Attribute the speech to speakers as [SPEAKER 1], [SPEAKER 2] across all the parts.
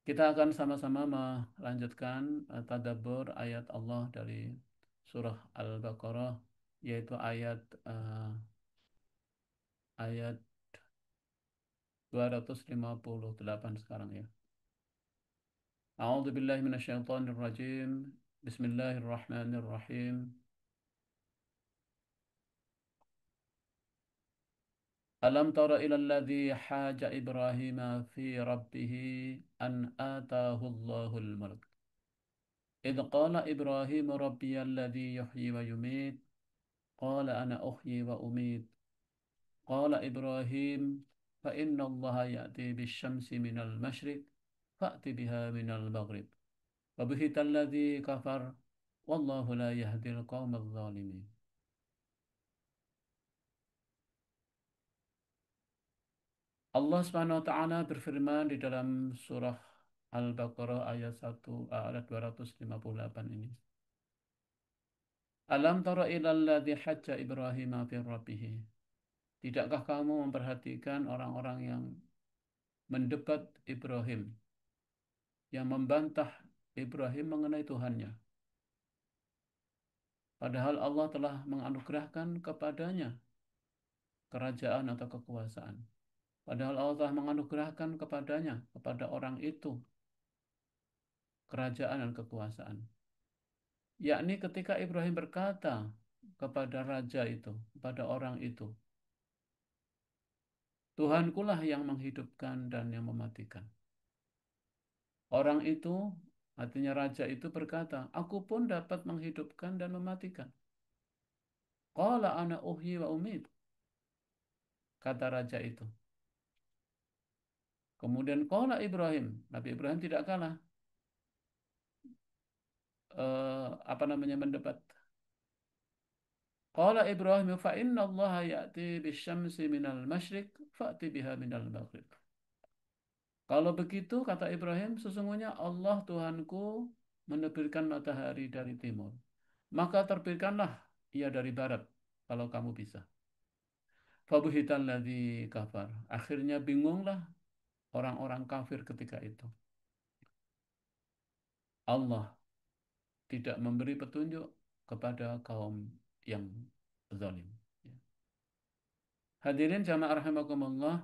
[SPEAKER 1] Kita akan sama-sama melanjutkan tadabbur ayat Allah dari surah Al-Baqarah, yaitu ayat 258 sekarang ya. A'udzu billahi minasyaitonir rajim. Bismillahirrahmanirrahim. Alam tara ilal ladzi haja Ibrahim fi rabbih an atahu Allahul mulk. إذ قال إبراهيم ربي الذي يحيي ويميت قال أنا أحيي وأميت قال إبراهيم فإن الله يأتي بالشمس من المشرق فأت بها من المغرب وبهت الذي كفر والله لا يهدي القوم الظالمين. Allah Subhanahu wa taala berfirman di dalam surah Al-Baqarah ayat 258 ini. Alam tara ilal ladzi hajja Ibrahim fi rabbih. Tidakkah kamu memperhatikan orang-orang yang mendebat Ibrahim, yang membantah Ibrahim mengenai Tuhannya? Padahal Allah telah menganugerahkan kepadanya kerajaan atau kekuasaan. Padahal Allah telah menganugerahkan kepadanya, kepada orang itu, kerajaan dan kekuasaan. Yakni ketika Ibrahim berkata kepada raja itu, kepada orang itu, Tuhankulah yang menghidupkan dan yang mematikan. Orang itu, artinya raja itu berkata, aku pun dapat menghidupkan dan mematikan. Qala ana uhyi wa umit, kata raja itu. Kemudian qala Ibrahim, Nabi Ibrahim tidak kalah mendebat. Qala Ibrahim fa inna Allah ya'ti bisyamsi minal masyriq fa'ti biha minal maghrib. Kalau begitu kata Ibrahim, sesungguhnya Allah Tuhanku menerbitkan matahari dari timur. Maka terbitkanlah ia dari barat kalau kamu bisa. Fabuhital ladzi kafar. Akhirnya bingunglah orang-orang kafir ketika itu. Allah tidak memberi petunjuk kepada kaum yang zalim. Hadirin jamaah rahimakumullah,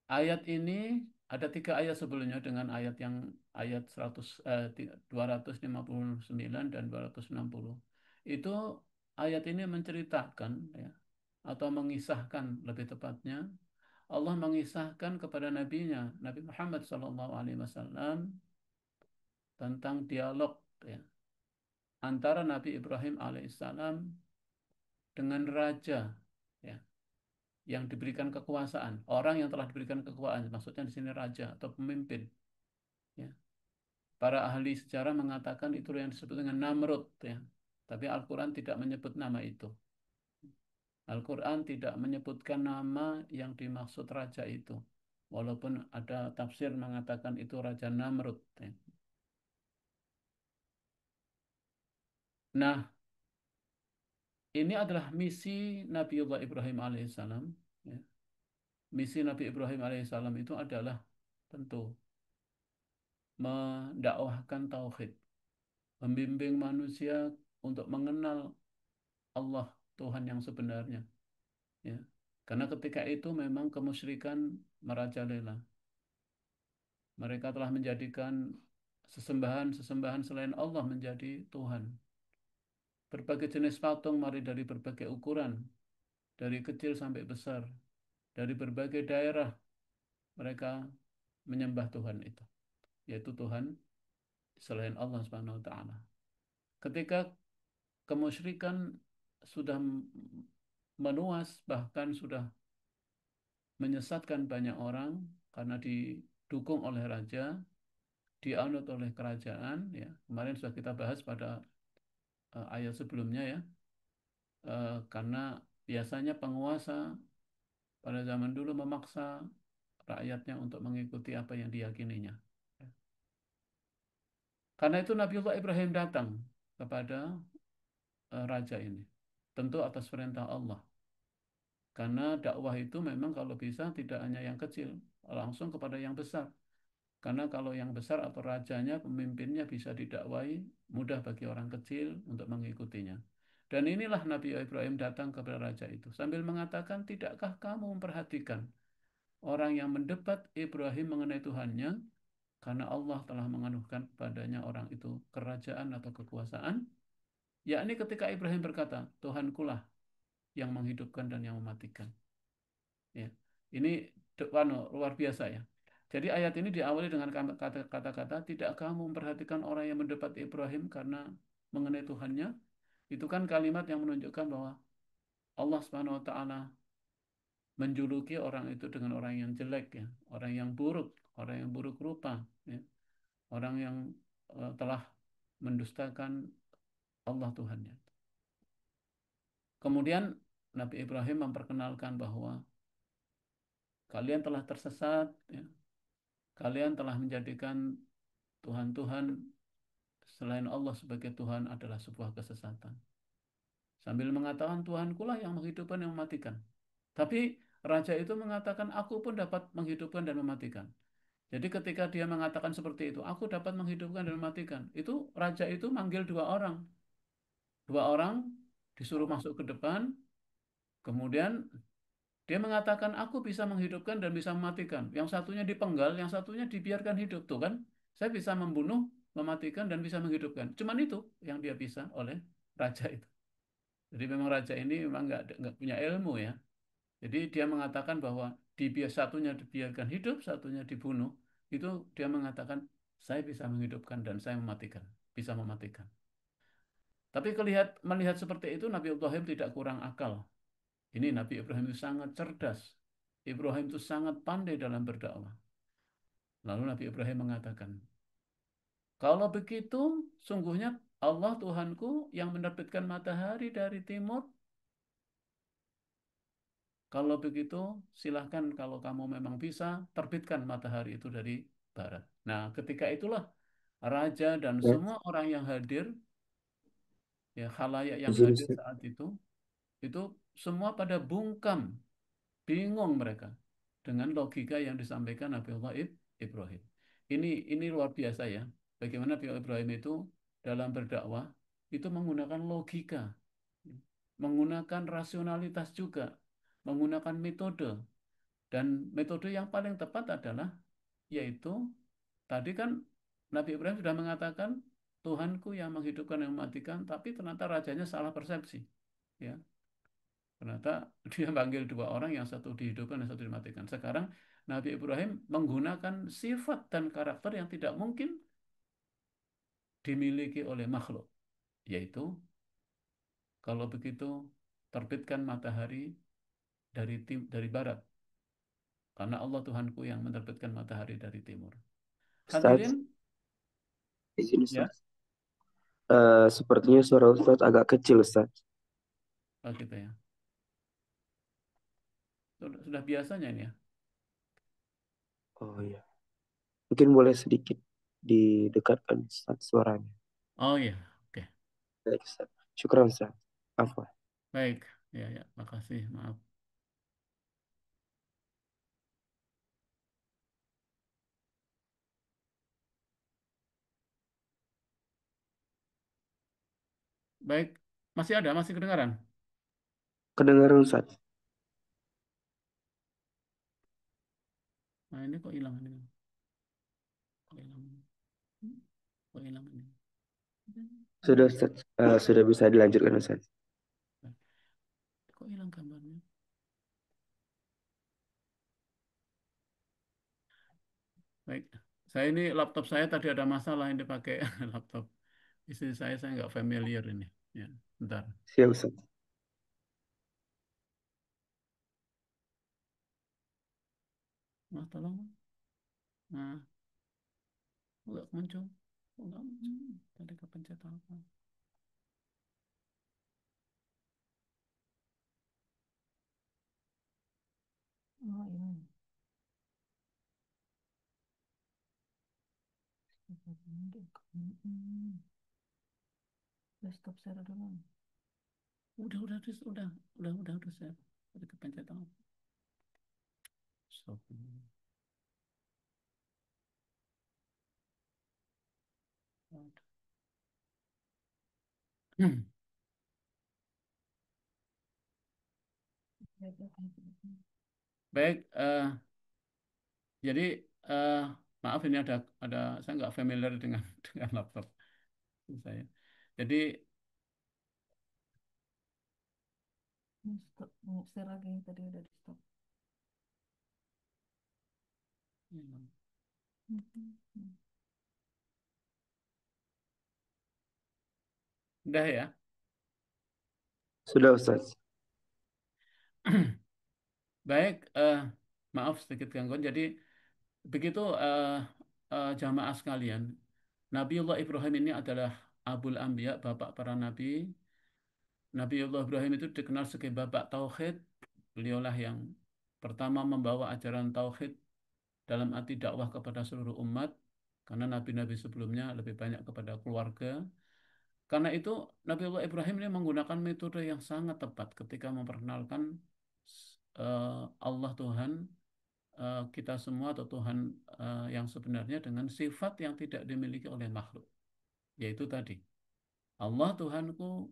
[SPEAKER 1] ayat ini ada 3 ayat sebelumnya dengan ayat 259 dan 260. Itu ayat ini menceritakan ya, atau mengisahkan lebih tepatnya, Allah mengisahkan kepada nabinya Nabi Muhammad SAW tentang dialog ya, antara Nabi Ibrahim alaihissalam dengan raja ya, yang diberikan kekuasaan, orang yang telah diberikan kekuasaan, maksudnya di sini raja atau pemimpin. Ya. Para ahli sejarah mengatakan itu yang disebut dengan Namrud, ya. Tapi Al-Quran tidak menyebut nama itu. Al-Quran tidak menyebutkan nama yang dimaksud raja itu. Walaupun ada tafsir mengatakan itu Raja Namrud. Ya. Nah, ini adalah misi Nabiullah Ibrahim alaihissalam. Ya. Misi Nabi Ibrahim alaihissalam itu adalah tentu mendakwahkan tauhid, membimbing manusia untuk mengenal Allah Tuhan yang sebenarnya, ya. Karena ketika itu memang kemusyrikan merajalela. Mereka telah menjadikan sesembahan-sesembahan selain Allah menjadi Tuhan. Berbagai jenis patung mari dari berbagai ukuran, dari kecil sampai besar, dari berbagai daerah mereka menyembah Tuhan itu, yaitu Tuhan selain Allah Subhanahu wa taala. Ketika kemusyrikan sudah meluas, bahkan sudah menyesatkan banyak orang karena didukung oleh raja, dianut oleh kerajaan ya. Kemarin sudah kita bahas pada ayat sebelumnya ya. Karena biasanya penguasa pada zaman dulu memaksa rakyatnya untuk mengikuti apa yang diyakininya. Karena itu Nabiullah Ibrahim datang kepada raja ini. Tentu atas perintah Allah. Karena dakwah itu memang kalau bisa tidak hanya yang kecil, langsung kepada yang besar. Karena kalau yang besar atau rajanya, pemimpinnya bisa didakwai, mudah bagi orang kecil untuk mengikutinya. Dan inilah Nabi Ibrahim datang kepada raja itu sambil mengatakan, tidakkah kamu memperhatikan orang yang mendebat Ibrahim mengenai Tuhannya, karena Allah telah menganugerahkan padanya orang itu kerajaan atau kekuasaan, yakni ketika Ibrahim berkata, Tuhankulah yang menghidupkan dan yang mematikan. Ya. Ini luar biasa ya. Jadi ayat ini diawali dengan kata-kata, tidak kamu memperhatikan orang yang mendebat Ibrahim karena mengenai Tuhannya. Itu kan kalimat yang menunjukkan bahwa Allah Subhanahu wa taala menjuluki orang itu dengan orang yang jelek ya, orang yang buruk rupa ya, orang yang telah mendustakan Allah Tuhannya. Kemudian Nabi Ibrahim memperkenalkan bahwa kalian telah tersesat ya, kalian telah menjadikan Tuhan-Tuhan selain Allah sebagai Tuhan adalah sebuah kesesatan. Sambil mengatakan Tuhankulah yang menghidupkan dan mematikan. Tapi raja itu mengatakan aku pun dapat menghidupkan dan mematikan. Jadi ketika dia mengatakan seperti itu, aku dapat menghidupkan dan mematikan. Itu raja itu manggil dua orang. Dua orang disuruh masuk ke depan, kemudian dia mengatakan aku bisa menghidupkan dan bisa mematikan. Yang satunya dipenggal, yang satunya dibiarkan hidup. Tuh kan, saya bisa membunuh, mematikan, dan bisa menghidupkan. Cuman itu yang dia bisa oleh raja itu. Jadi memang raja ini memang nggak punya ilmu ya. Jadi dia mengatakan bahwa satunya dibiarkan hidup, satunya dibunuh. Itu dia mengatakan saya bisa menghidupkan dan saya mematikan, bisa mematikan. Tapi melihat seperti itu Nabi Ibrahim tidak kurang akal. Ini Nabi Ibrahim itu sangat cerdas. Ibrahim itu sangat pandai dalam berdakwah. Lalu Nabi Ibrahim mengatakan, kalau begitu sungguhnya Allah Tuhanku yang menerbitkan matahari dari timur. Kalau begitu, silahkan kalau kamu memang bisa, terbitkan matahari itu dari barat. Nah, ketika itulah raja dan
[SPEAKER 2] Ya,
[SPEAKER 1] semua orang yang hadir, ya khalayak yang
[SPEAKER 2] izin
[SPEAKER 1] hadir
[SPEAKER 2] Ustaz.
[SPEAKER 1] saat itu semua pada bungkam, bingung mereka dengan logika yang disampaikan Nabiullah Ibrahim. Ini luar biasa ya. Bagaimana Nabi Ibrahim itu dalam berdakwah itu menggunakan logika, menggunakan rasionalitas juga, menggunakan metode. Dan metode yang paling tepat adalah yaitu tadi kan Nabi Ibrahim sudah mengatakan Tuhanku yang menghidupkan yang mematikan, tapi ternyata rajanya salah persepsi. Ya, ternyata dia panggil dua orang, yang satu dihidupkan, yang satu dimatikan. Sekarang Nabi Ibrahim menggunakan sifat dan karakter yang tidak mungkin dimiliki oleh makhluk, yaitu kalau begitu terbitkan matahari dari barat, karena Allah Tuhanku yang menerbitkan matahari dari timur.
[SPEAKER 2] Ustaz,
[SPEAKER 1] Hadirin,
[SPEAKER 2] izin
[SPEAKER 1] ya,
[SPEAKER 2] Ustaz. Sepertinya suara Ustaz agak kecil Ustaz.
[SPEAKER 1] oh gitu ya. Sudah biasanya ini ya.
[SPEAKER 2] Oh iya. Mungkin boleh sedikit didekatkan Ustaz suaranya.
[SPEAKER 1] Oh iya, oke.
[SPEAKER 2] Baik Ustaz. Syukran Ustaz. Afwan.
[SPEAKER 1] Baik, ya ya, makasih, maaf. Baik, masih kedengaran.
[SPEAKER 2] Kedengaran Ustaz.
[SPEAKER 1] Nah ini kok hilang ini? Kok hilang? Kok hilang ini?
[SPEAKER 2] Sudah Ustaz. Sudah bisa dilanjutkan Ustaz.
[SPEAKER 1] Kok hilang gambarnya? Baik, saya ini laptop saya tadi ada masalah ini pakai laptop istri saya nggak familiar ini. Ya, bentar.
[SPEAKER 2] Siap Ustaz.
[SPEAKER 1] Nah, tolong. Nah, kok nggak muncul. Kok nggak muncul? Tadi kepencet apa? Oh ini. Desktop saya dulu. Udah saya. Tadi kepencet apa? Stop. Baik, jadi eh, maaf ini ada saya nggak familiar dengan dengan laptop saya. Jadi
[SPEAKER 3] Stop, share lagi tadi udah di stop.
[SPEAKER 1] udah ya.
[SPEAKER 2] Sudah Ustaz.
[SPEAKER 1] Baik, maaf sedikit gangguan. Jadi begitu jamaah sekalian, Nabiullah Ibrahim ini adalah Abul Anbiya, bapak para nabi. Nabiullah Ibrahim itu dikenal sebagai bapak tauhid. Beliaulah yang pertama membawa ajaran tauhid dalam arti dakwah kepada seluruh umat, karena nabi-nabi sebelumnya lebih banyak kepada keluarga. Karena itu Nabiullah Ibrahim ini menggunakan metode yang sangat tepat ketika memperkenalkan Allah Tuhan kita semua atau Tuhan yang sebenarnya dengan sifat yang tidak dimiliki oleh makhluk, yaitu tadi Allah Tuhanku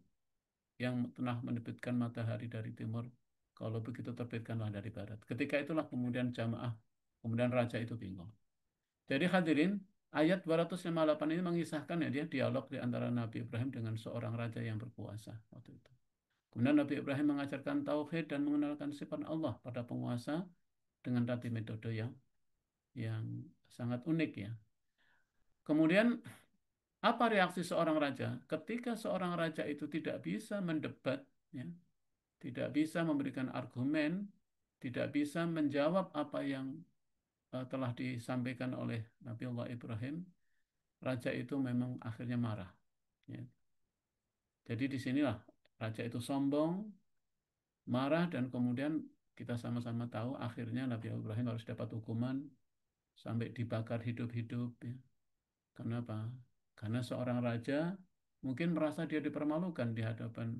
[SPEAKER 1] yang telah menerbitkan matahari dari timur, kalau begitu terbitkanlah dari barat. Ketika itulah kemudian jamaah, kemudian raja itu bingung. Jadi hadirin, ayat 258 ini mengisahkan ya dia dialog di antara Nabi Ibrahim dengan seorang raja yang berkuasa waktu itu. Kemudian Nabi Ibrahim mengajarkan tauhid dan mengenalkan sifat Allah pada penguasa dengan tadi metode yang sangat unik ya. Kemudian apa reaksi seorang raja? Ketika seorang raja itu tidak bisa mendebat, ya, tidak bisa memberikan argumen, tidak bisa menjawab apa yang telah disampaikan oleh Nabiullah Ibrahim, raja itu memang akhirnya marah. Ya. Jadi disinilah raja itu sombong, marah, dan kemudian kita sama-sama tahu akhirnya Nabi Ibrahim harus dapat hukuman sampai dibakar hidup-hidup. Ya. Kenapa? Karena seorang raja mungkin merasa dia dipermalukan di hadapan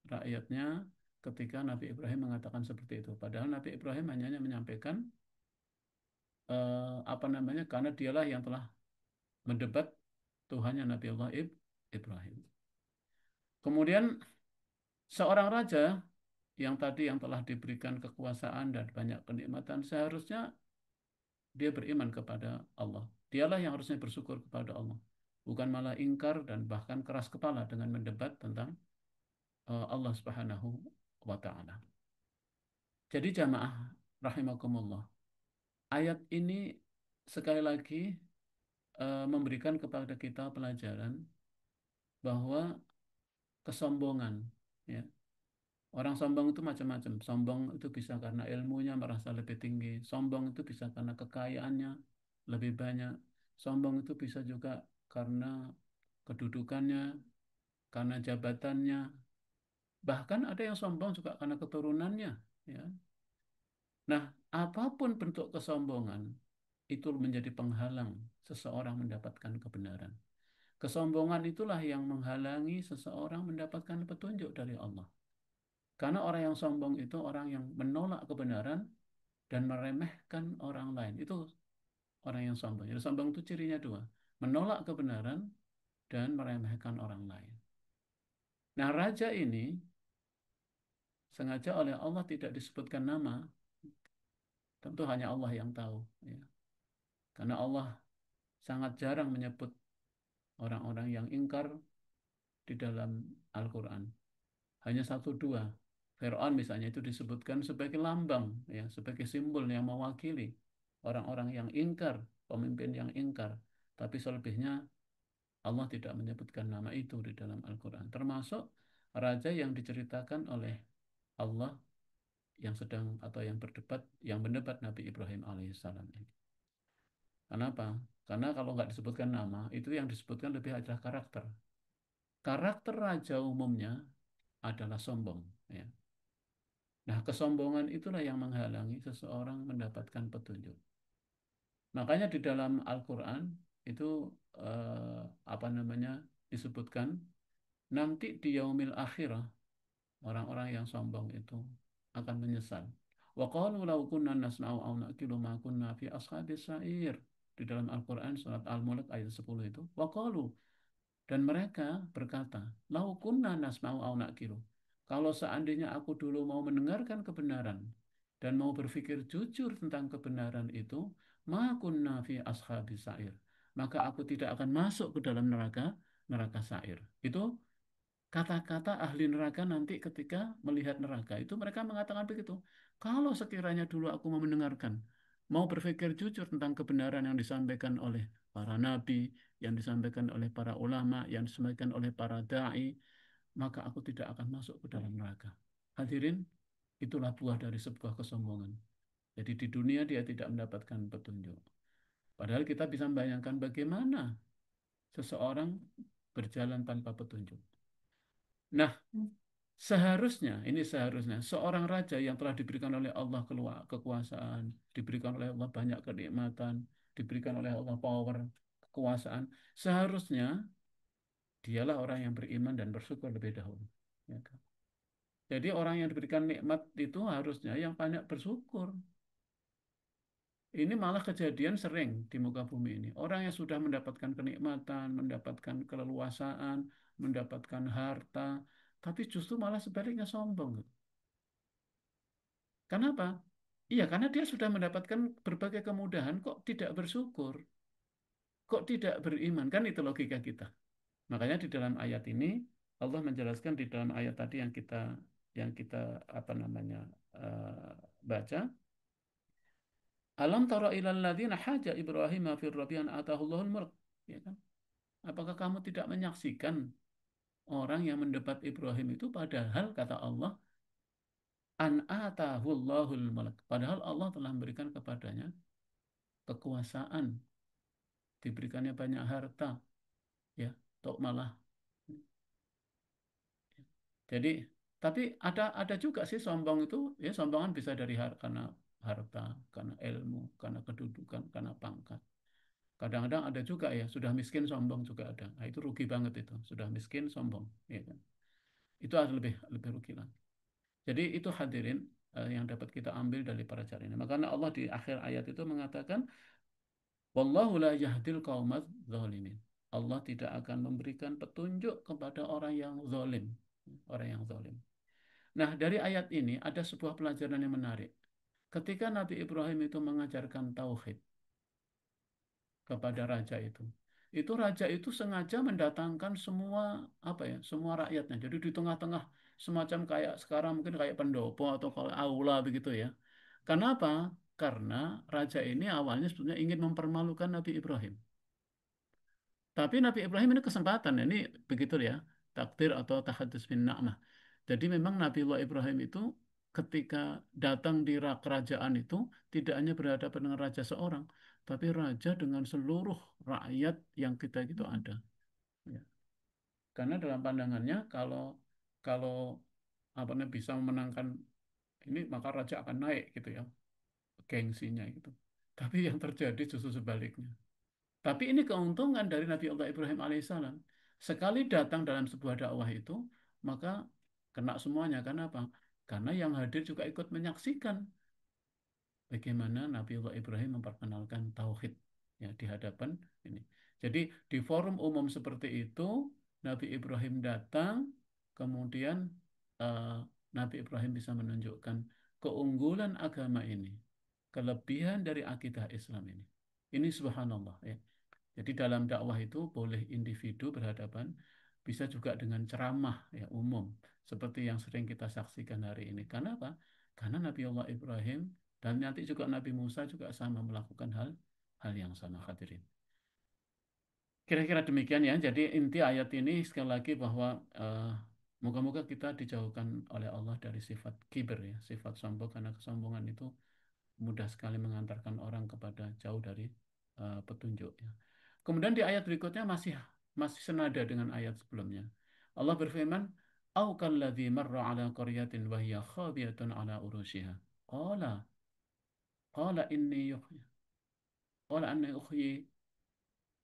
[SPEAKER 1] rakyatnya ketika Nabi Ibrahim mengatakan seperti itu. Padahal Nabi Ibrahim hanya menyampaikan apa namanya, karena dialah yang telah mendebat Tuhannya Nabi Allah Ibrahim. Kemudian seorang raja yang tadi yang telah diberikan kekuasaan dan banyak kenikmatan seharusnya dia beriman kepada Allah. Dialah yang harusnya bersyukur kepada Allah, bukan malah ingkar dan bahkan keras kepala dengan mendebat tentang Allah Subhanahu wa taala. Jadi jamaah rahimakumullah, ayat ini sekali lagi memberikan kepada kita pelajaran bahwa kesombongan, ya, orang sombong itu macam-macam. Sombong itu bisa karena ilmunya merasa lebih tinggi. Sombong itu bisa karena kekayaannya lebih banyak. Sombong itu bisa juga karena kedudukannya, karena jabatannya. Bahkan ada yang sombong juga karena keturunannya. Ya. Nah, apapun bentuk kesombongan, itu menjadi penghalang seseorang mendapatkan kebenaran. Kesombongan itulah yang menghalangi seseorang mendapatkan petunjuk dari Allah. Karena orang yang sombong itu orang yang menolak kebenaran dan meremehkan orang lain. Itu orang yang sombong. Jadi sombong itu cirinya dua. Menolak kebenaran dan meremehkan orang lain. Nah, raja ini sengaja oleh Allah tidak disebutkan nama. Tentu hanya Allah yang tahu. Ya. Karena Allah sangat jarang menyebut orang-orang yang ingkar di dalam Al-Quran. Hanya satu dua. Fir'aun misalnya itu disebutkan sebagai lambang, ya, sebagai simbol yang mewakili orang-orang yang ingkar, pemimpin yang ingkar. Tapi selebihnya Allah tidak menyebutkan nama itu di dalam Al-Quran. Termasuk raja yang diceritakan oleh Allah yang sedang atau yang berdebat, yang mendebat Nabi Ibrahim alaihissalam ini. Kenapa? Karena kalau nggak disebutkan nama, itu yang disebutkan lebih adalah karakter. Karakter raja umumnya adalah sombong. Ya. Nah, kesombongan itulah yang menghalangi seseorang mendapatkan petunjuk. Makanya di dalam Al-Quran itu apa namanya disebutkan nanti di yaumil akhirah orang-orang yang sombong itu akan menyesal. Wa qalu law kunna nasma'u aw naqilu ma kunna fi ashabis sa'ir. Di dalam Al-Quran surat Al-Mulk ayat 10 itu. Wa qalu Dan mereka berkata, lau kunna nasma'u au naqilu. Kalau seandainya aku dulu mau mendengarkan kebenaran dan mau berpikir jujur tentang kebenaran itu, ma kunna fi ashabis sa'ir. Maka aku tidak akan masuk ke dalam neraka sa'ir. Itu kata-kata ahli neraka nanti ketika melihat neraka itu mereka mengatakan begitu. Kalau sekiranya dulu aku mau mendengarkan, mau berpikir jujur tentang kebenaran yang disampaikan oleh para nabi, yang disampaikan oleh para ulama, yang disampaikan oleh para dai, maka aku tidak akan masuk ke dalam neraka. Hadirin, itulah buah dari sebuah kesombongan. Jadi di dunia dia tidak mendapatkan petunjuk. Padahal kita bisa membayangkan bagaimana seseorang berjalan tanpa petunjuk. Nah, seharusnya seorang raja yang telah diberikan oleh Allah kekuasaan, diberikan oleh Allah banyak kenikmatan, diberikan oleh Allah power, kekuasaan, seharusnya dialah orang yang beriman dan bersyukur lebih dahulu. Ya kan? Jadi orang yang diberikan nikmat itu harusnya yang banyak bersyukur. Ini malah kejadian sering di muka bumi ini. Orang yang sudah mendapatkan kenikmatan, mendapatkan keleluasaan, mendapatkan harta, tapi justru malah sebaliknya sombong. Kenapa? Iya, karena dia sudah mendapatkan berbagai kemudahan, kok tidak bersyukur, kok tidak beriman, kan itu logika kita. Makanya di dalam ayat ini Allah menjelaskan di dalam ayat tadi yang kita apa namanya eh, baca, Alam tara ilal ladzina haja Ibrahim fir rabbi an atahullahul mulk. Ya kan? Apakah kamu tidak menyaksikan orang yang mendebat Ibrahim itu padahal kata Allah an atahullahul mulk. Padahal Allah telah memberikan kepadanya kekuasaan, diberikannya banyak harta, ya, atau malah. Jadi, tapi ada juga sih sombong itu, ya sombongan bisa dari karena harta, karena ilmu, karena kedudukan, karena pangkat. Kadang-kadang ada juga ya, sudah miskin sombong juga ada. Nah, itu rugi banget itu, sudah miskin sombong, ya kan. Itu harus lebih lebih rugi lagi. Jadi itu hadirin yang dapat kita ambil dari para cara ini. Makanya Allah di akhir ayat itu mengatakan, Wallahu la yahdil qaumadz zalimin. Allah tidak akan memberikan petunjuk kepada orang yang zalim, orang yang zalim. Nah, dari ayat ini ada sebuah pelajaran yang menarik. Ketika Nabi Ibrahim itu mengajarkan tauhid kepada raja itu raja itu sengaja mendatangkan semua apa ya, semua rakyatnya. Jadi di tengah-tengah semacam kayak sekarang mungkin kayak pendopo atau kalau aula begitu ya. Kenapa? Karena raja ini awalnya sebetulnya ingin mempermalukan Nabi Ibrahim. Tapi Nabi Ibrahim ini kesempatan, ini begitu ya, takdir atau tahadus bin na'mah. Jadi memang Nabiullah Ibrahim itu ketika datang di kerajaan itu tidak hanya berhadapan dengan raja seorang, tapi raja dengan seluruh rakyat yang kita gitu ada. Ya. Karena dalam pandangannya kalau kalau apa namanya bisa memenangkan ini maka raja akan naik gitu ya, gengsinya gitu. Tapi yang terjadi justru sebaliknya. Tapi ini keuntungan dari Nabi Allah Ibrahim alaihissalam. Sekali datang dalam sebuah dakwah itu, maka kena semuanya. Karena apa? Karena yang hadir juga ikut menyaksikan bagaimana Nabi Allah Ibrahim memperkenalkan tauhid ya di hadapan ini. Jadi di forum umum seperti itu, Nabi Ibrahim datang, kemudian eh, Nabi Ibrahim bisa menunjukkan keunggulan agama ini, kelebihan dari akidah Islam ini. Ini subhanallah ya. Jadi dalam dakwah itu boleh individu berhadapan, bisa juga dengan ceramah ya umum, seperti yang sering kita saksikan hari ini. Karena apa? Karena Nabi Allah Ibrahim dan nanti juga Nabi Musa juga sama melakukan hal yang sama hadirin. Kira-kira demikian ya. Jadi inti ayat ini sekali lagi bahwa moga-moga kita dijauhkan oleh Allah dari sifat kiber ya, sifat sombong karena kesombongan itu mudah sekali mengantarkan orang kepada jauh dari petunjuk ya. Kemudian di ayat berikutnya masih masih senada dengan ayat sebelumnya. Allah berfirman, "Au kalladzi marra 'ala qaryatin wa hiya khawiyatun 'ala urushiha." Qala qala inni yuhyi qala anna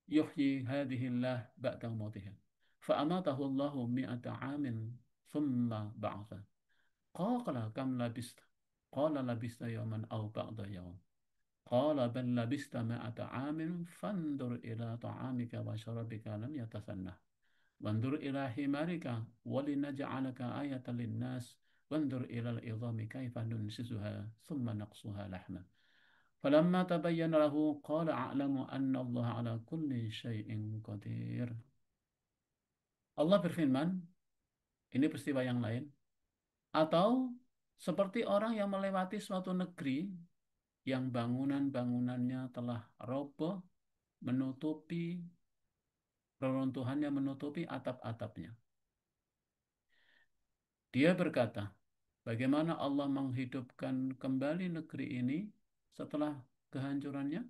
[SPEAKER 1] yuhyi hadhihi Allah ba'da mautiha. Fa'amatahu Allahu mi'ata 'amin thumma ba'atha. Qala kam labista? Qala labista yawman aw ba'da yawm. Qala bal labista ma'ata 'amin fandur ila ta'amika wa syarabika lam yatasannah. Wandur ila himarika walinaj'alaka ayatan linnas wandur ilal idhami kaifa nunsisuha thumma naqsuha lahma. Falamma tabayyana lahu qala a'lamu anna Allah ala kulli syai'in qadir. Allah berfirman, ini peristiwa yang lain, atau seperti orang yang melewati suatu negeri yang bangunan-bangunannya telah roboh, menutupi reruntuhannya, menutupi atap-atapnya. Dia berkata, bagaimana Allah menghidupkan kembali negeri ini setelah kehancurannya?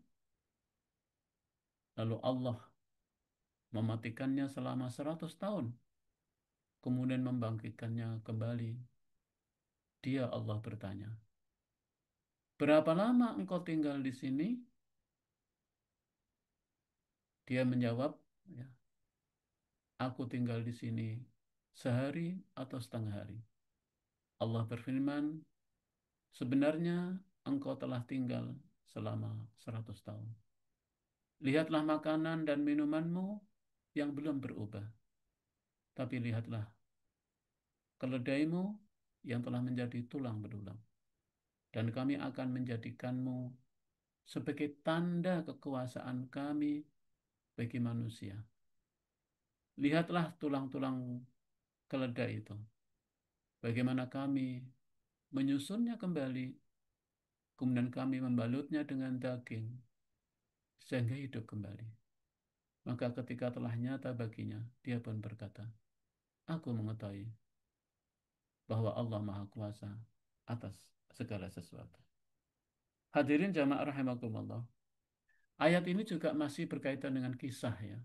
[SPEAKER 1] Lalu Allah mematikannya selama 100 tahun, kemudian membangkitkannya kembali. Dia Allah bertanya, berapa lama engkau tinggal di sini? Dia menjawab, ya, aku tinggal di sini sehari atau setengah hari. Allah berfirman, sebenarnya engkau telah tinggal selama 100 tahun. Lihatlah makanan dan minumanmu yang belum berubah. Tapi lihatlah keledaimu yang telah menjadi tulang belulang. Dan kami akan menjadikanmu sebagai tanda kekuasaan kami bagi manusia. Lihatlah tulang-tulang keledai itu. Bagaimana kami menyusunnya kembali, kemudian kami membalutnya dengan daging, sehingga hidup kembali. Maka ketika telah nyata baginya, dia pun berkata, aku mengetahui bahwa Allah Maha Kuasa atas segala sesuatu. Hadirin jamaah rahimakumullah. Ayat ini juga masih berkaitan dengan kisah, ya.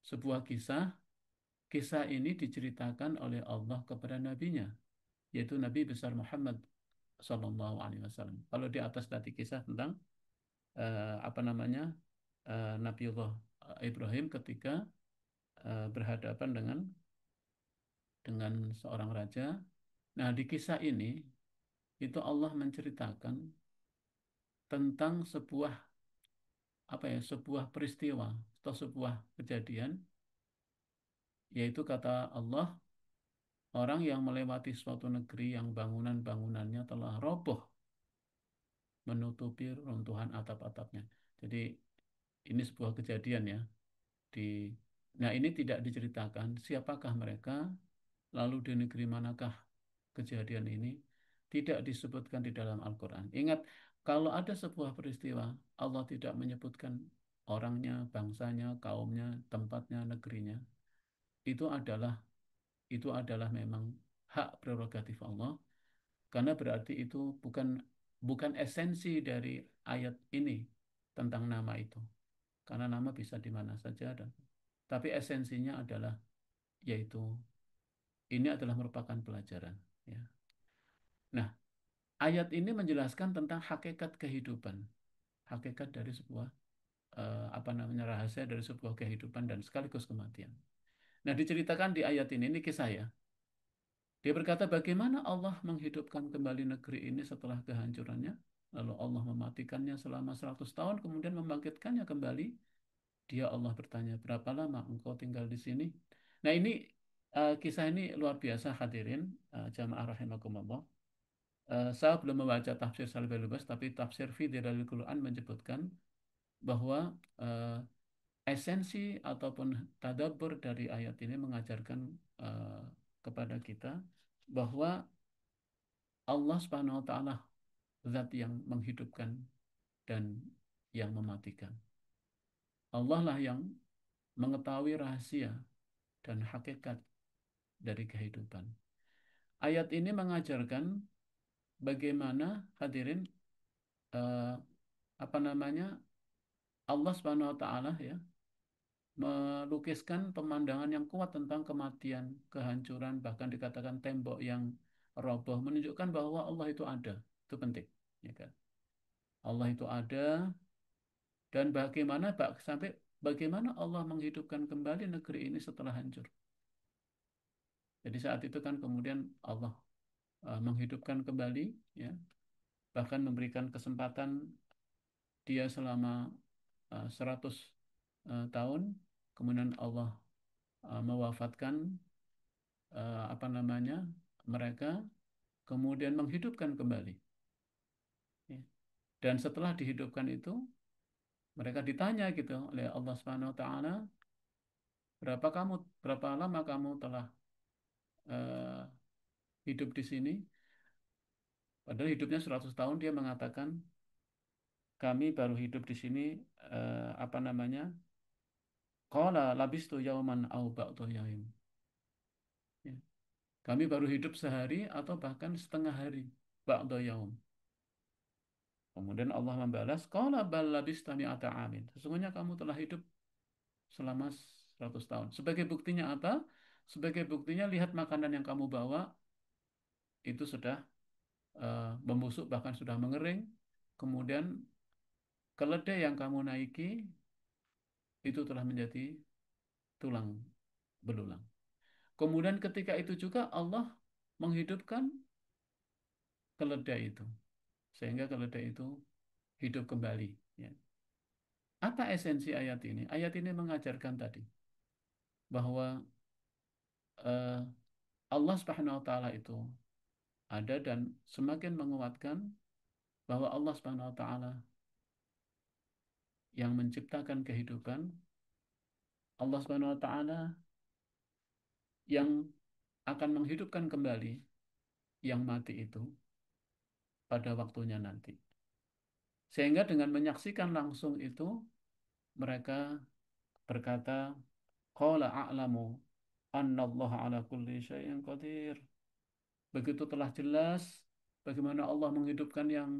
[SPEAKER 1] Sebuah kisah ini diceritakan oleh Allah kepada nabinya, yaitu Nabi besar Muhammad Sallallahu Alaihi Wasallam. Kalau di atas tadi kisah tentang Nabiullah Ibrahim ketika berhadapan dengan seorang raja. Nah, di kisah ini itu Allah menceritakan tentang sebuah peristiwa atau sebuah kejadian, yaitu kata Allah, orang yang melewati suatu negeri yang bangunan-bangunannya telah roboh, menutupi runtuhan atap-atapnya. Jadi ini sebuah kejadian, ya. Nah, ini tidak diceritakan siapakah mereka, lalu di negeri manakah kejadian ini, tidak disebutkan di dalam Al-Quran. Ingat, kalau ada sebuah peristiwa, Allah tidak menyebutkan orangnya, bangsanya, kaumnya, tempatnya, negerinya. Itu adalah memang hak prerogatif Allah, karena berarti itu bukan esensi dari ayat ini tentang nama itu. Karena nama bisa di mana saja, tapi esensinya adalah, yaitu ini adalah merupakan pelajaran, ya. Nah, ayat ini menjelaskan tentang hakikat kehidupan, hakikat dari sebuah rahasia dari sebuah kehidupan dan sekaligus kematian. Nah, diceritakan di ayat ini kisah, ya. Dia berkata, bagaimana Allah menghidupkan kembali negeri ini setelah kehancurannya, lalu Allah mematikannya selama 100 tahun, kemudian membangkitkannya kembali. Dia Allah bertanya, berapa lama engkau tinggal di sini? Nah, ini kisah ini luar biasa, hadirin jamaah rahimakumullah. Saya belum membaca tafsir Salih Lubas, tapi tafsir fi Dhilalil Quran menyebutkan bahwa esensi ataupun tadabbur dari ayat ini mengajarkan kepada kita bahwa Allah Subhanahu wa taala zat yang menghidupkan dan yang mematikan. Allah lah yang mengetahui rahasia dan hakikat dari kehidupan. Ayat ini mengajarkan bagaimana, hadirin, eh, Allah Subhanahu wa taala, ya, melukiskan pemandangan yang kuat tentang kematian, kehancuran, bahkan dikatakan tembok yang roboh, menunjukkan bahwa Allah itu ada. Itu penting, ya kan? Allah itu ada, dan bagaimana Allah menghidupkan kembali negeri ini setelah hancur. Jadi saat itu kan kemudian Allah menghidupkan kembali, ya, bahkan memberikan kesempatan dia selama 100 tahun, kemudian Allah mewafatkan apa namanya mereka, kemudian menghidupkan kembali. Ya. Dan setelah dihidupkan itu, mereka ditanya gitu oleh Allah Subhanahu Wa Taala, berapa lama kamu telah eh, hidup di sini? Padahal hidupnya 100 tahun, dia mengatakan kami baru hidup di sini apa namanya? Qala labistu yauman au ba'du yaum. Ya. Kami baru hidup sehari atau bahkan setengah hari. Ba'du yaum. Kemudian Allah membalas, qala bal labista mi'ata amin. Sesungguhnya kamu telah hidup selama 100 tahun. Sebagai buktinya apa? Sebagai buktinya lihat makanan yang kamu bawa itu sudah membusuk bahkan sudah mengering. Kemudian keledai yang kamu naiki itu telah menjadi tulang belulang. Kemudian ketika itu juga Allah menghidupkan keledai itu sehingga keledai itu hidup kembali. Ya. Apa esensi ayat ini? Ayat ini mengajarkan tadi bahwa eh, Allah Subhanahu wa taala itu ada dan semakin menguatkan bahwa Allah Subhanahu wa taala yang menciptakan kehidupan, Allah Subhanahu wa taala yang akan menghidupkan kembali yang mati itu pada waktunya nanti. Sehingga dengan menyaksikan langsung itu mereka berkata, qala a'lamu annallaha ala kulli syai'in qadir. Begitu telah jelas bagaimana Allah menghidupkan yang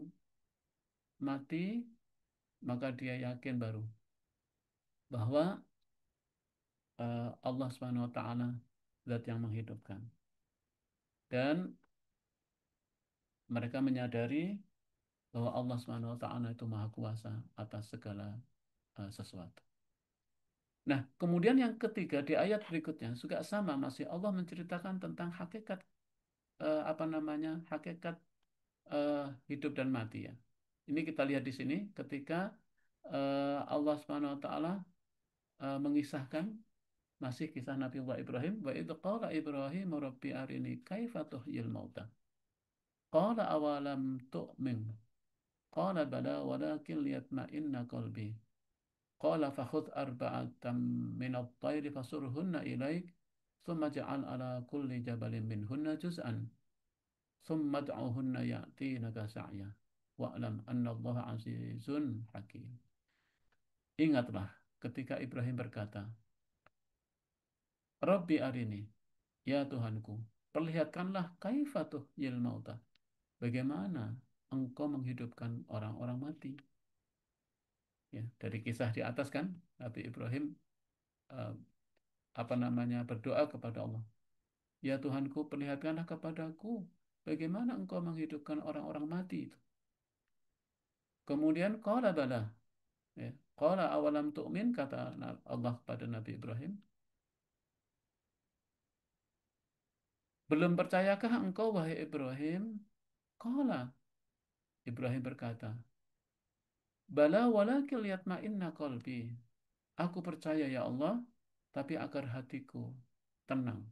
[SPEAKER 1] mati, maka dia yakin baru bahwa Allah Subhanahu wa taala zat yang menghidupkan. Dan mereka menyadari bahwa Allah Subhanahu wa taala itu maha kuasa atas segala sesuatu. Nah, kemudian yang ketiga di ayat berikutnya juga sama, masih Allah menceritakan tentang hakikat apa namanya? Hakikat hidup dan mati ya. Ini kita lihat di sini ketika Allah Subhanahu wa taala mengisahkan masih kisah Nabiullah Ibrahim, wa idz qala Ibrahim rabbi arini kaifa tuhyil mauta. Qala awalam tu'min. Qala bala walakin liyatma'inna qalbi. Qala fakhudh arba'atan min at-tayri fasurhunna ilaik thumma ja'al ala kulli jabalin minhunna juz'an thumma ad'uhunna ya'tinaka sa'ya wa'lam anna Allah azizun hakim. Ingatlah ketika Ibrahim berkata, Rabbi arini, ya Tuhanku, perlihatkanlah kaifatuh yil mauta. Bagaimana engkau menghidupkan orang-orang mati? Ya, dari kisah di atas kan, Nabi Ibrahim eh, apa namanya berdoa kepada Allah. Ya Tuhanku, perlihatkanlah kepadaku bagaimana engkau menghidupkan orang-orang mati itu. Kemudian qala bala. Ya, qala awalam tu'min kata Allah kepada Nabi Ibrahim. Belum percayakah engkau wahai Ibrahim? Qala Ibrahim berkata, Bala walakin liyatma'inna qalbi. Aku percaya ya Allah, tapi agar hatiku tenang.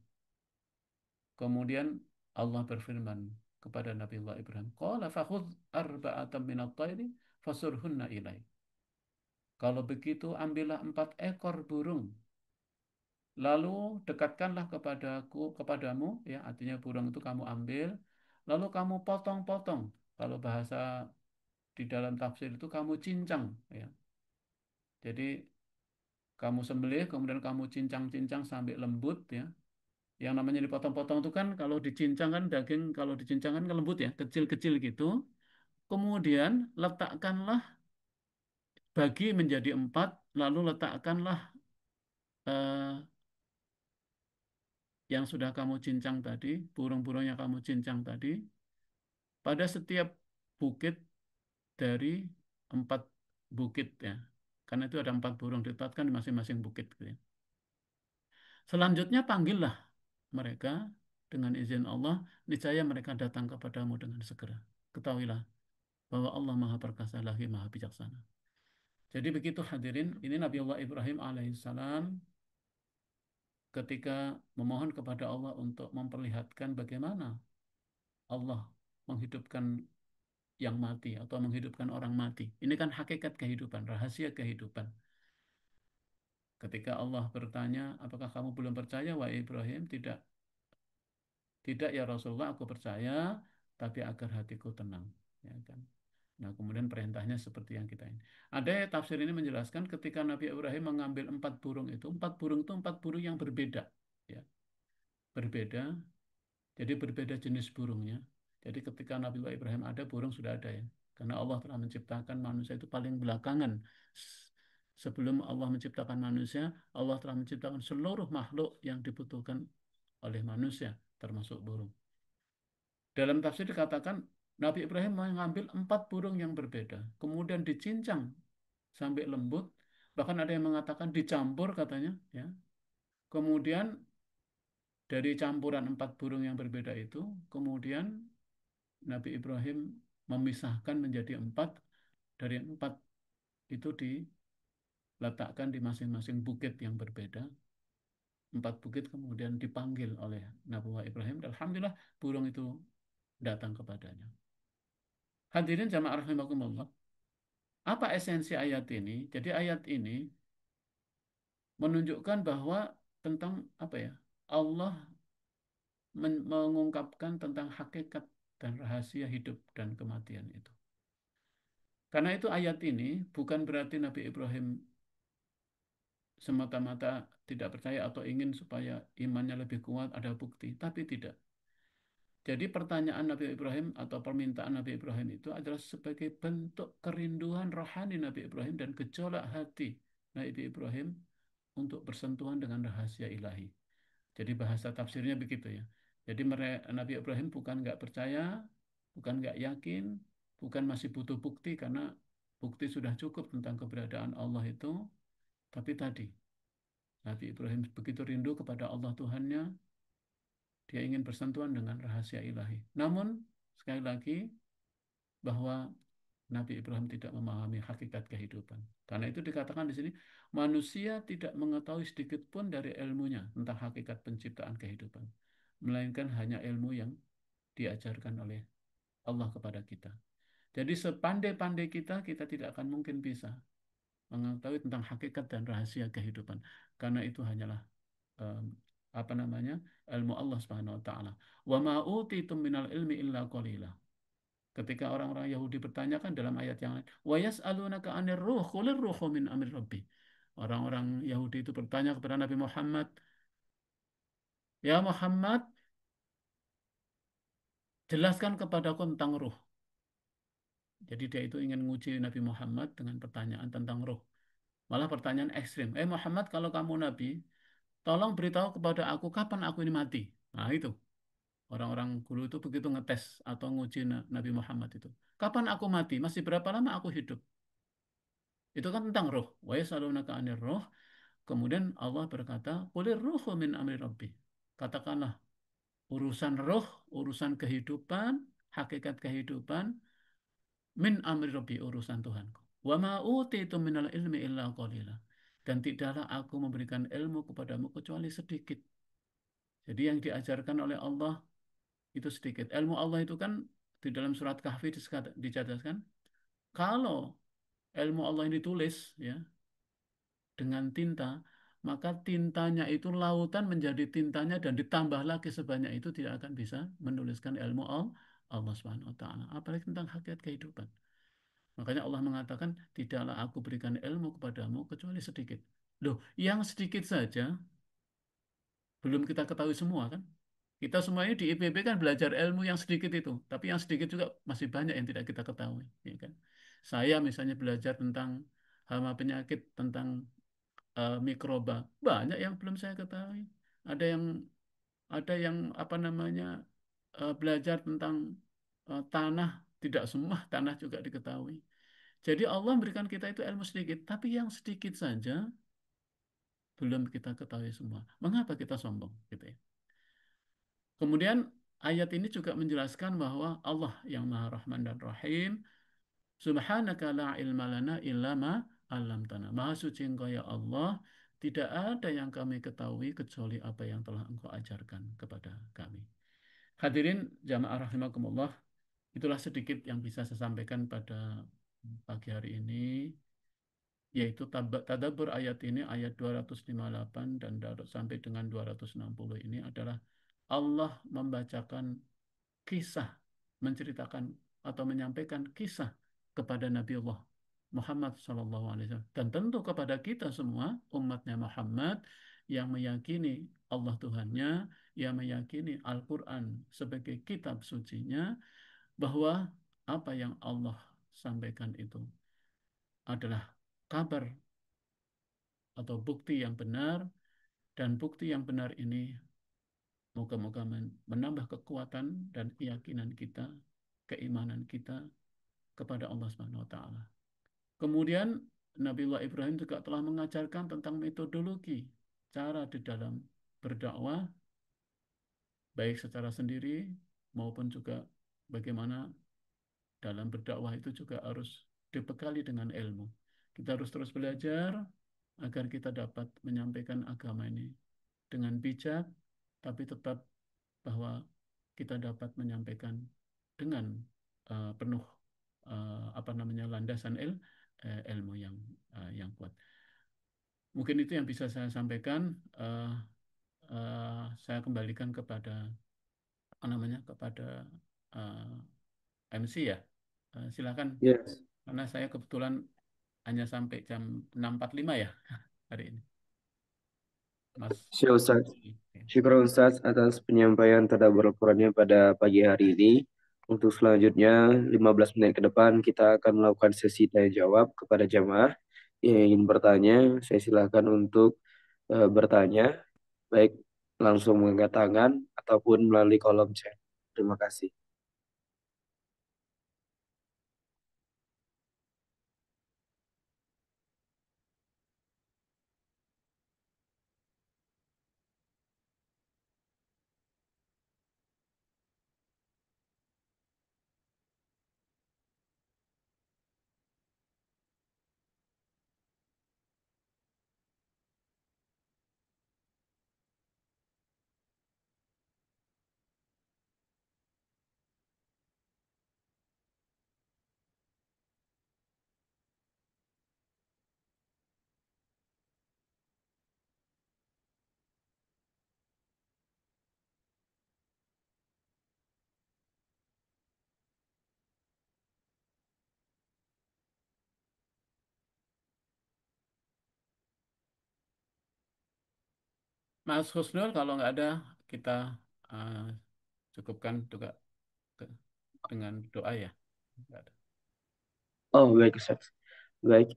[SPEAKER 1] Kemudian Allah berfirman kepada Nabi Allah Ibrahim, Qala fakhudh arba'atan minat tayri fasurhunna ilai. Kalau begitu ambillah 4 ekor burung, lalu dekatkanlah kepadamu, ya artinya burung itu kamu ambil, lalu kamu potong-potong. Kalau bahasa di dalam tafsir itu kamu cincang, ya. Jadi kamu sembelih, kemudian kamu cincang-cincang sampai lembut, ya. Yang namanya dipotong-potong itu kan kalau dicincang kan daging, kalau dicincang kan lembut ya, kecil-kecil gitu. Kemudian letakkanlah, bagi menjadi 4, lalu letakkanlah eh, yang sudah kamu cincang tadi, burung-burung yang kamu cincang tadi, pada setiap bukit dari 4 bukit ya. Karena itu ada 4 burung diletakkan di masing-masing bukit, gitu ya. Selanjutnya panggillah mereka dengan izin Allah, niscaya mereka datang kepadamu dengan segera. Ketahuilah bahwa Allah Maha Perkasa lagi Maha Bijaksana. Jadi begitu hadirin, ini Nabi Allah Ibrahim alaihissalam ketika memohon kepada Allah untuk memperlihatkan bagaimana Allah menghidupkan yang mati atau menghidupkan orang mati. Ini kan hakikat kehidupan, rahasia kehidupan. Ketika Allah bertanya, apakah kamu belum percaya, wahai Ibrahim? Tidak, tidak ya Rasulullah, aku percaya, tapi agar hatiku tenang. Ya kan? Nah, kemudian perintahnya seperti yang kita ini. Ada tafsir ini menjelaskan ketika Nabi Ibrahim mengambil 4 burung itu, 4 burung itu 4 burung yang berbeda. Ya, berbeda, jadi berbeda jenis burungnya. Jadi ketika Nabi Ibrahim ada, burung sudah ada ya. Karena Allah telah menciptakan manusia itu paling belakangan. Sebelum Allah menciptakan manusia, Allah telah menciptakan seluruh makhluk yang dibutuhkan oleh manusia, termasuk burung. Dalam tafsir dikatakan, Nabi Ibrahim mengambil 4 burung yang berbeda, kemudian dicincang sampai lembut, bahkan ada yang mengatakan dicampur katanya, ya. Kemudian dari campuran 4 burung yang berbeda itu, kemudian Nabi Ibrahim memisahkan menjadi 4, dari 4 itu diletakkan di masing-masing bukit yang berbeda. 4 bukit kemudian dipanggil oleh Nabi Ibrahim. Alhamdulillah burung itu datang kepadanya. Hadirin jamaah rahimakumullah. Apa esensi ayat ini? Jadi ayat ini menunjukkan bahwa tentang apa ya? Allah mengungkapkan tentang hakikat dan rahasia hidup dan kematian itu. Karena itu ayat ini bukan berarti Nabi Ibrahim semata-mata tidak percaya atau ingin supaya imannya lebih kuat, ada bukti, tapi tidak. Jadi pertanyaan Nabi Ibrahim atau permintaan Nabi Ibrahim itu adalah sebagai bentuk kerinduan rohani Nabi Ibrahim dan gejolak hati Nabi Ibrahim untuk bersentuhan dengan rahasia ilahi. Jadi bahasa tafsirnya begitu ya. Jadi Nabi Ibrahim bukan nggak percaya, bukan nggak yakin, bukan masih butuh bukti karena bukti sudah cukup tentang keberadaan Allah itu. Tapi tadi Nabi Ibrahim begitu rindu kepada Allah Tuhannya, dia ingin bersentuhan dengan rahasia ilahi. Namun sekali lagi bahwa Nabi Ibrahim tidak memahami hakikat kehidupan. Karena itu dikatakan di sini, manusia tidak mengetahui sedikit pun dari ilmunya tentang hakikat penciptaan kehidupan. Melainkan hanya ilmu yang diajarkan oleh Allah kepada kita. Jadi sepandai-pandai kita, kita tidak akan mungkin bisa mengetahui tentang hakikat dan rahasia kehidupan. Karena itu hanyalah um, apa namanya, ilmu Allah Subhanahu wa taala. Wa ma utitum minal ilmi illa qalila. Ketika orang-orang Yahudi bertanyakan dalam ayat yang lain, wa yas'alunaka 'anir ruh, qulir ruhu min amri rabbi. Orang-orang Yahudi itu bertanya kepada Nabi Muhammad, "Ya Muhammad, jelaskan kepadaku tentang ruh." Jadi dia itu ingin menguji Nabi Muhammad dengan pertanyaan tentang ruh. Malah pertanyaan ekstrim. Muhammad, kalau kamu Nabi, tolong beritahu kepada aku kapan aku ini mati. Nah itu. Orang-orang dulu itu begitu ngetes atau nguji Nabi Muhammad itu. Kapan aku mati? Masih berapa lama aku hidup? Itu kan tentang roh. Wa yasalunaka 'anir roh. Kemudian Allah berkata, "Qulir ruhu min amri rabbi." Katakanlah urusan roh, urusan kehidupan, hakikat kehidupan min amri rabbi, urusan Tuhanku. Wa ma utitu minal ilmi illa qalila. Dan tidaklah aku memberikan ilmu kepadamu kecuali sedikit. Jadi yang diajarkan oleh Allah itu sedikit. Ilmu Allah itu kan di dalam surat Kahfi dicatatkan, kalau ilmu Allah ini ditulis ya dengan tinta, maka tintanya itu lautan menjadi tintanya dan ditambah lagi sebanyak itu tidak akan bisa menuliskan ilmu Allah Subhanahu wa taala, apalagi tentang hakikat kehidupan. Makanya Allah mengatakan, tidaklah aku berikan ilmu kepadamu kecuali sedikit. Loh, yang sedikit saja belum kita ketahui semua kan? Kita semuanya di IPB kan belajar ilmu yang sedikit itu, tapi yang sedikit juga masih banyak yang tidak kita ketahui, ya kan? Saya misalnya belajar tentang hama penyakit, tentang mikroba, banyak yang belum saya ketahui. Ada yang apa namanya belajar tentang tanah, tidak semua tanah juga diketahui. Jadi Allah memberikan kita itu ilmu sedikit, tapi yang sedikit saja belum kita ketahui semua. Mengapa kita sombong, gitu ya? Kemudian ayat ini juga menjelaskan bahwa Allah yang Maha Rahman dan Rahim, Subhanaka la ilma lana illa ma 'allamtana. Maha suci Engkau ya Allah, tidak ada yang kami ketahui kecuali apa yang telah engkau ajarkan kepada kami. Hadirin jamaah rahimakumullah, itulah sedikit yang bisa saya sampaikan pada pagi hari ini, yaitu tadabbur ayat ini, ayat 258 dan sampai dengan 260 ini adalah Allah membacakan kisah, menceritakan atau menyampaikan kisah kepada Nabi Allah Muhammad SAW, dan tentu kepada kita semua umatnya Muhammad yang meyakini Allah Tuhannya, yang meyakini Al-Quran sebagai kitab sucinya, bahwa apa yang Allah sampaikan itu adalah kabar atau bukti yang benar, dan bukti yang benar ini moga-moga menambah kekuatan dan keyakinan kita, keimanan kita kepada Allah Subhanahu wa taala. Kemudian Nabiullah Ibrahim juga telah mengajarkan tentang metodologi cara di dalam berdakwah, baik secara sendiri maupun juga bagaimana dalam berdakwah itu juga harus dibekali dengan ilmu. Kita harus terus belajar agar kita dapat menyampaikan agama ini dengan bijak, tapi tetap bahwa kita dapat menyampaikan dengan penuh landasan ilmu yang kuat. Mungkin itu yang bisa saya sampaikan. Saya kembalikan kepada kepada MC ya. Silakan,
[SPEAKER 2] Yes.
[SPEAKER 1] karena saya kebetulan hanya sampai jam 6.45 ya hari ini. Mas.
[SPEAKER 2] Syuk Ustaz.
[SPEAKER 1] Oke.
[SPEAKER 2] Syukur Ustaz atas penyampaian tadabbur Al-Qur'annya pada pagi hari ini. Untuk selanjutnya 15 menit ke depan kita akan melakukan sesi tanya jawab kepada jamaah yang ingin bertanya. Saya silakan untuk bertanya baik langsung mengangkat tangan ataupun melalui kolom chat. Terima kasih.
[SPEAKER 1] Mas Husnul, kalau nggak ada, kita uh, cukupkan juga dengan doa ya. Nggak ada.
[SPEAKER 2] Oh, baik Ustaz. Baik,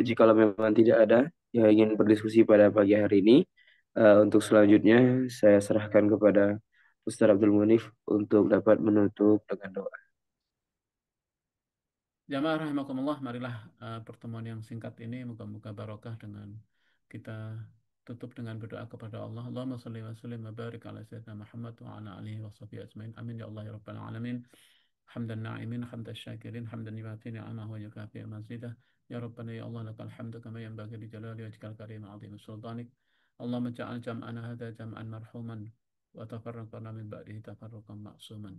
[SPEAKER 2] jikalau memang tidak ada yang ingin berdiskusi pada pagi hari ini, untuk selanjutnya saya serahkan kepada Ustaz Abdul Munif untuk dapat menutup dengan doa.
[SPEAKER 1] Jamaah rahimakumullah, marilah pertemuan yang singkat ini moga-moga barokah dengan kita tutup dengan berdoa kepada Allah. Allahumma shalli wa sallim wa barik ala sayyidina Muhammad wa ala alihi wa sahbihi ajmain. Amin ya Allah ya rabbal alamin. Hamdan na'imin, hamdan syakirin, hamdan yuwafi ni'amahu wa yukafi mazidah. Ya Rabbana ya Allah lakal hamdu kama yanbaghi li jalali wajhikal karim 'azimi sultanik. Allahumma ja'al jam'ana hadha jam'an marhuman wa tafarraqana min ba'dihi tafarruqan ma'suman.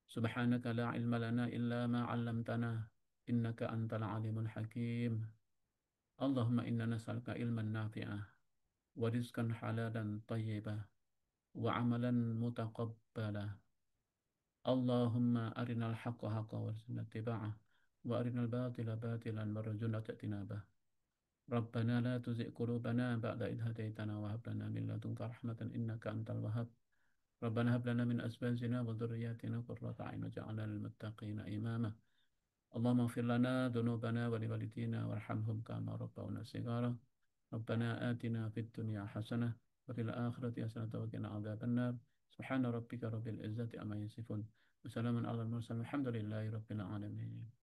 [SPEAKER 1] Subhanaka la ilma lana illa ma 'allamtana innaka antal alimul hakim. Allahumma inna nas'aluka ilman nafi'ah wa rizqan halalan tayyibah wa amalan mutaqabbalah. Allahumma arinal haqqa haqqa warzuqna ittiba'ah wa arinal batila batilan warzuqna ijtinabah. Rabbana la tuzigh qulubana ba'da idh hadaytana wa hab lana min ladunka rahmatan innaka antal wahhab. Rabbana hab lana min azwajina wa dhurriyyatina qurrata a'yun waj'alna lil muttaqina imama. Allahumma ighfir lana dhunubana wa liwalidina warhamhum kama rabbawna shighara. Rabbana atina fid dunya hasanah wa fil akhirati hasanah wa qina adzabannar. Subhana rabbika rabbil izzati amma yasifun. Wassalamun ala al-mursalin. Alhamdulillahi rabbil alamin.